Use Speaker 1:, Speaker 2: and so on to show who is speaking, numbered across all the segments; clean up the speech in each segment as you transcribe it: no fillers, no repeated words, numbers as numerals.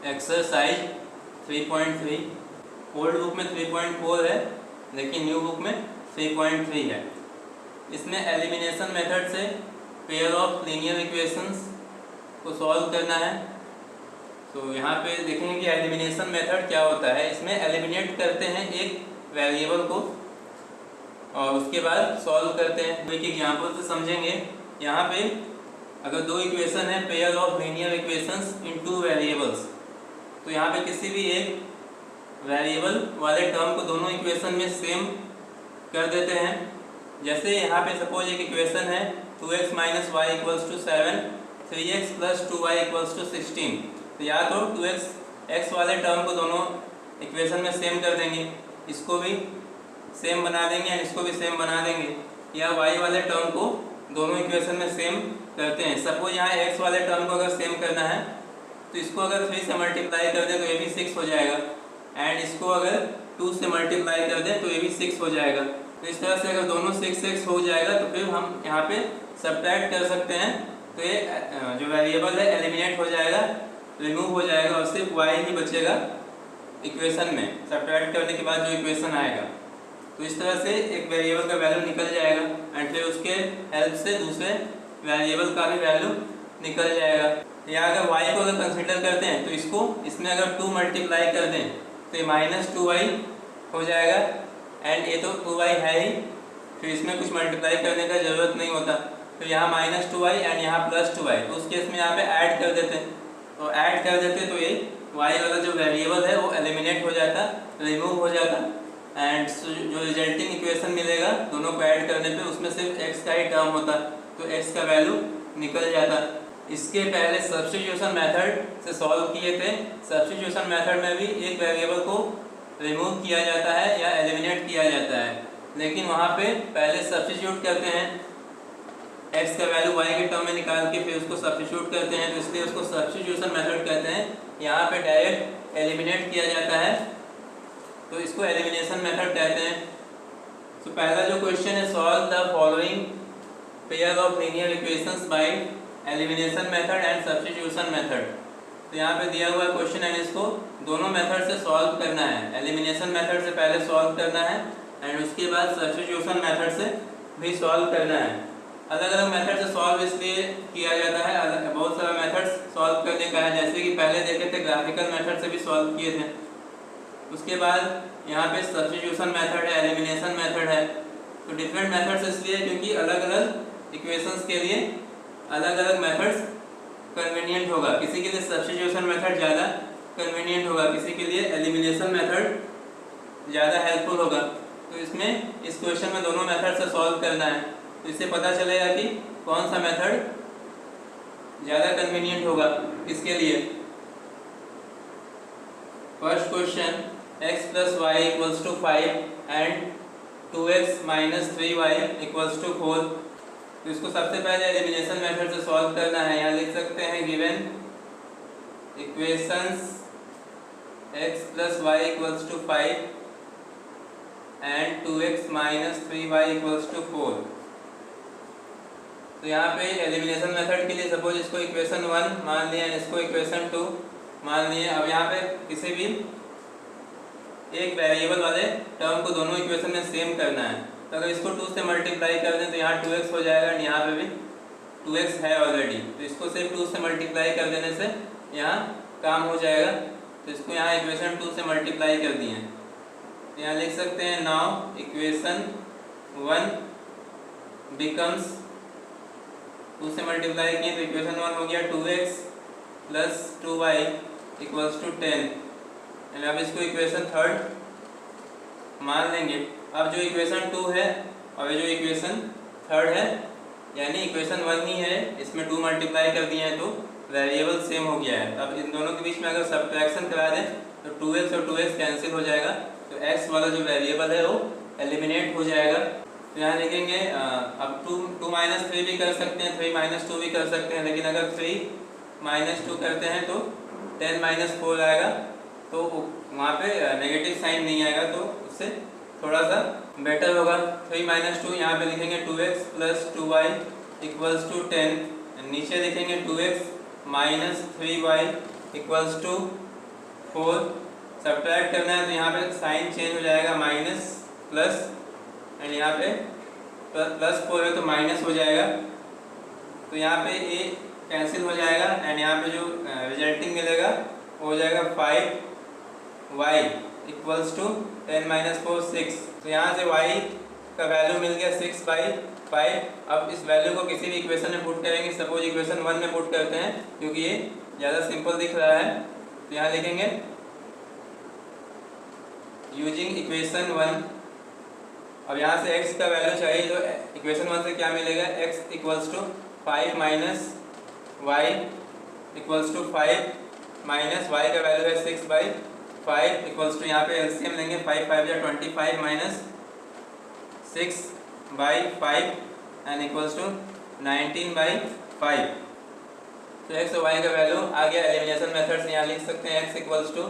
Speaker 1: Exercise 3.3, old book में 3.4 है लेकिन न्यू बुक में 3.3 है। इसमें एलिमिनेशन मेथड से पेयर ऑफ लीनियर इक्वेशंस को सॉल्व करना है। तो यहाँ पे देखेंगे कि एलिमिनेशन मेथड क्या होता है। इसमें एलिमिनेट करते हैं एक वेरिएबल को और उसके बाद सॉल्व करते हैं। तो एक एग्जाम्पल से समझेंगे। यहाँ पे अगर दो इक्वेशन है, pair of linear equations in two variables, तो यहाँ पे किसी भी एक वेरिएबल वाले टर्म को दोनों इक्वेशन में सेम कर देते हैं। जैसे यहाँ पे सपोज एक इक्वेशन है 2x minus y equals to 7, 3x plus 2y equals to 16। तो या तो 2x वाले टर्म को दोनों इक्वेशन में सेम कर देंगे, इसको भी सेम बना देंगे और इसको भी सेम बना देंगे, या y वाले टर्म को दोनों इक्वेशन में सेम करते हैं। सपोज यहाँ x वाले टर्म को अगर सेम करना है तो इसको अगर 3 से मल्टीप्लाई कर दें तो ये भी 6 हो जाएगा, एंड इसको अगर 2 से मल्टीप्लाई कर दें तो ये भी 6 हो जाएगा। तो इस तरह से अगर दोनों 6 हो जाएगा तो फिर हम यहाँ पे सब्ट्रैक्ट कर सकते हैं। तो ये जो वेरिएबल है एलिमिनेट हो जाएगा, रिमूव हो जाएगा और सिर्फ y ही बचेगा इक्वेशन में सब्ट्रैक्ट करने के बाद जो इक्वेशन आएगा। तो इस तरह से एक वेरिएबल का वैल्यू निकल जाएगा एंड फिर उसके हेल्प से दूसरे वेरिएबल का भी वैल्यू निकल जाएगा। या अगर y को अगर कंसिडर करते हैं तो इसको इसमें अगर 2 मल्टीप्लाई कर दें तो ये माइनस 2y हो जाएगा, एंड ये तो 2y है ही, फिर इसमें कुछ मल्टीप्लाई करने का ज़रूरत नहीं होता। तो यहाँ माइनस 2y एंड यहाँ प्लस 2y, तो उस केस में यहाँ पे ऐड कर देते हैं। तो ऐड कर देते तो ये y वाला जो वेरिएबल है वो एलिमिनेट हो जाता, रिमूव हो जाता, एंड जो रिजल्टिंग इक्वेशन मिलेगा दोनों को ऐड करने पे उसमें सिर्फ x का ही टर्म होता, तो x का वैल्यू निकल जाता। इसके पहले सब्स्टिट्यूशन मेथड से सॉल्व किए थे। सब्स्टिट्यूशन मेथड में भी एक वेरिएबल को रिमूव किया जाता है या एलिमिनेट किया जाता है, लेकिन वहाँ पे पहले सब्स्टिट्यूट करते हैं, x का वैल्यू y के टर्म में निकाल के फिर उसको सब्स्टिट्यूट करते हैं, तो इसलिए उसको सब्स्टिट्यूशन मेथड कहते हैं। यहाँ पे डायरेक्ट एलिमिनेट किया जाता है तो इसको एलिमिनेशन मेथड कहते हैं। तो पहला जो क्वेश्चन है, solve the following pair of linear equations by elimination method and substitution method. तो यहाँ पे दिया हुआ क्वेश्चन है, इसको दोनों मेथड से सॉल्व करना है। एलिमिनेशन मेथड से पहले सॉल्व करना है एंड उसके बाद सब्स्टिट्यूशन मेथड से भी सॉल्व करना है। अलग अलग मेथड से सॉल्व इसलिए किया जाता है, बहुत सारा मेथड सॉल्व करने का है। जैसे कि पहले देखे थे ग्राफिकल मेथड से भी सॉल्व किए थे। उसके बाद यहाँ पे सब्स्टिट्यूशन मेथड है, एलिमिनेशन मेथड है। तो डिफरेंट मेथड्स इसलिए क्योंकि अलग अलग इक्वेशंस के लिए अलग अलग मेथड्स कन्वीनियंट होगा। किसी के लिए सब्स्टिट्यूशन मेथड ज़्यादा कन्वीनियंट होगा, किसी के लिए एलिमिनेशन मेथड ज़्यादा हेल्पफुल होगा। तो इसमें इस क्वेश्चन में दोनों मेथड से सॉल्व करना है, तो इससे पता चलेगा कि कौन सा मेथड ज़्यादा कन्वीनियंट होगा किसके लिए। First question, x plus y equals to 5 and 2x minus 3y equals to 4। तो इसको सबसे पहले एलिमिनेशन मेथड से सॉल्व करना है। यहाँ लिख सकते हैं given equations x plus y equals to 5 and 2x minus 3y equals to 4। तो यहाँ पे एलिमिनेशन मेथड के लिए सपोज इसको इक्वेशन 1 मान लिया, इसको इक्वेशन 2 मान लिए। अब यहाँ पे किसी भी एक वेरिएबल वाले टर्म को दोनों इक्वेशन में सेम करना है। तो अगर इसको 2 से मल्टीप्लाई कर दें तो यहाँ 2x हो जाएगा, और यहाँ पे भी 2x है ऑलरेडी, तो इसको सिर्फ 2 से मल्टीप्लाई कर देने से यहाँ काम हो जाएगा। तो इसको यहाँ इक्वेशन 2 से मल्टीप्लाई कर दिए हैं। तो यहाँ लिख सकते हैं नाउ इक्वेशन 1 बिकम्स, 2 से मल्टीप्लाई किए तो इक्वेशन 1 हो गया 2x plus 2y equals to 10। अब इसको इक्वेशन 3 मान लेंगे। अब जो इक्वेशन 2 है और जो इक्वेशन 3 है, यानी इक्वेशन 1 ही है, इसमें 2 मल्टीप्लाई कर दिए हैं तो वेरिएबल सेम हो गया है। अब इन दोनों के बीच में अगर सब्ट्रैक्शन करा दें तो 2x और 2x कैंसिल हो जाएगा, तो x वाला जो वेरिएबल है वो एलिमिनेट हो जाएगा। तो यहाँ लिखेंगे अब 2 माइनस 3 भी कर सकते हैं, 3 माइनस 2 भी कर सकते हैं, लेकिन अगर 3 माइनस 2 करते हैं तो 10 माइनस 4 आएगा, तो वहाँ पे नेगेटिव साइन नहीं आएगा, तो उससे थोड़ा सा बेटर होगा। 3 माइनस 2 यहाँ पे लिखेंगे 2x plus 2y equals to 10, नीचे लिखेंगे 2x minus 3y equals to 4 subtract करना है तो यहाँ पे साइन चेंज हो जाएगा माइनस प्लस, एंड यहाँ पे +4 है तो माइनस हो जाएगा, तो यहाँ पे ए कैंसिल हो जाएगा एंड यहाँ पे जो रिजल्टिंग मिलेगा वो हो जाएगा 5y इक्वल्स टू 10 - 4 6। तो यहाँ से y का वैल्यू मिल गया 6/5। अब इस वैल्यू को किसी भी इक्वेशन में पुट करेंगे, सपोज इक्वेशन 1 में पुट करते हैं क्योंकि ये ज़्यादा सिंपल दिख रहा है, तो यहाँ लिखेंगे यूजिंग इक्वेशन 1। अब यहाँ से x का वैल्यू चाहिए, तो इक्वेशन 1 से क्या मिलेगा, x equals to 5 - y equals to 5 minus y का वैल्यू है 6/5 इक्वल्स टू, यहाँ पे एलसीएम लेंगे 5 5 या 25 माइनस 6/5 एंड इक्वल्स टू 19/5। तो x और y का वैल्यू आ गया। एलिमिनेशन मेथड से यहाँ लिख सकते हैं x equals to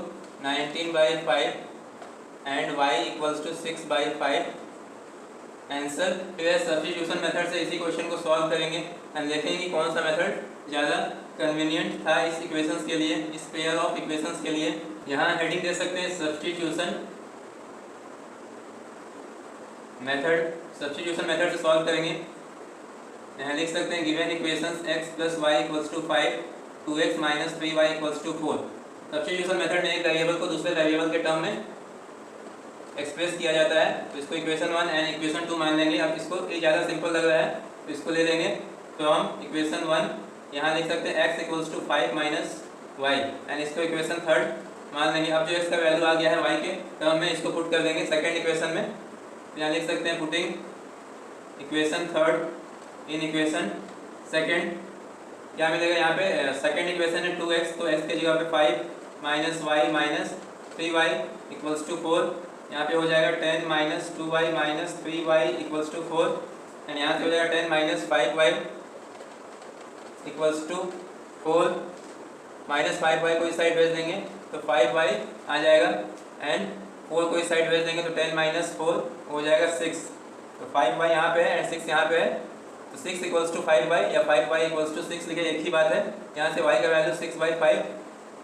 Speaker 1: 19/5 and y equals to 6/5 answer. फिर सब्स्टिट्यूशन मेथड से इसी क्वेश्चन को सॉल्व करेंगे एंड देखेंगे कि कौन सा मेथड ज़्यादा कन्वीनियंट था इस इक्वेशंस के लिए, इस पेयर ऑफ इक्वेशंस के लिए। यहाँ हेडिंग दे सकते हैं सब्स्टिट्यूशन मेथड। सब्स्टिट्यूशन मेथड से सॉल्व करेंगे, यहाँ लिख सकते हैं given equations x + y = 5, 2x - 3y = 4। Substitution method में एक वेरिएबल को दूसरे वेरिएबल के टर्म में एक्सप्रेस किया जाता है, तो इसको इक्वेशन 1 एंड इक्वेशन 2 मान लेंगे। अब इसको ये ज़्यादा सिंपल लग रहा है तो इसको ले लेंगे, तो हम इक्वेशन 1 यहाँ लिख सकते हैं x equals to 5 - y and इसको इक्वेशन 3 मान लेंगे। अब जो इसका वैल्यू आ गया है y के टर्म में, इसको पुट कर देंगे सेकंड इक्वेशन में, तो यहाँ लिख सकते हैं putting equation 3 in equation second. क्या मिलेगा यहाँ पे, सेकंड इक्वेशन है 2x, तो x के जगह पे 5 - y - 3y इक्वल्स टू 4। यहाँ पे हो जाएगा 10 - 2y - 3y equals to 4 and यहाँ से हो जाएगा 10 - 5y इक्वल्स टू 4। -5y को इस साइड भेज देंगे तो 5y आ जाएगा एंड 4 को इस साइड भेज देंगे तो 10 - 4 हो जाएगा 6। तो 5y यहाँ पे है एंड 6 यहाँ पे है, तो 6 इक्वल्स टू 5y या 5y इक्वल्स टू 6 लिखे, एक ही बात है। यहाँ से y का वैल्यू 6/5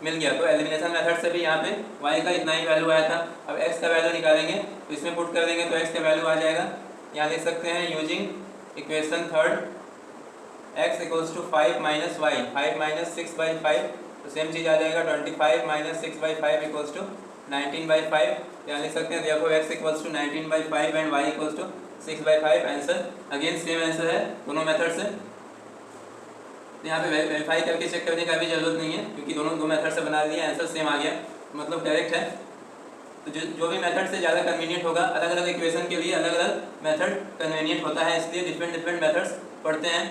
Speaker 1: मिल गया। तो एलिमिनेशन मेथड से भी यहाँ पे y का इतना ही वैल्यू आया था। अब x का वैल्यू निकालेंगे तो इसमें पुट कर देंगे तो x का वैल्यू आ जाएगा, यहाँ लिख सकते हैं using equation 3 x equals to 5 - y, 5 - 6/5, तो सेम चीज़ आ जाएगा 25 - 6/5 इक्वल्स टू 19/5। यहाँ लिख सकते हैं देखो x equals to 19/5 and y equals to 6/5। Answer again same answer है दोनों मेथड से। यहाँ पे वेरीफाई करके चेक करने का भी जरूरत नहीं है क्योंकि दोनों दो मेथड से बना लिया, आंसर सेम आ गया, मतलब करेक्ट है। तो जो भी मेथड से ज़्यादा कन्वीनियंट होगा, अलग अलग इक्वेशन के लिए अलग अलग मेथड कन्वीनियंट होता है, इसलिए डिफरेंट मेथड्स पढ़ते हैं।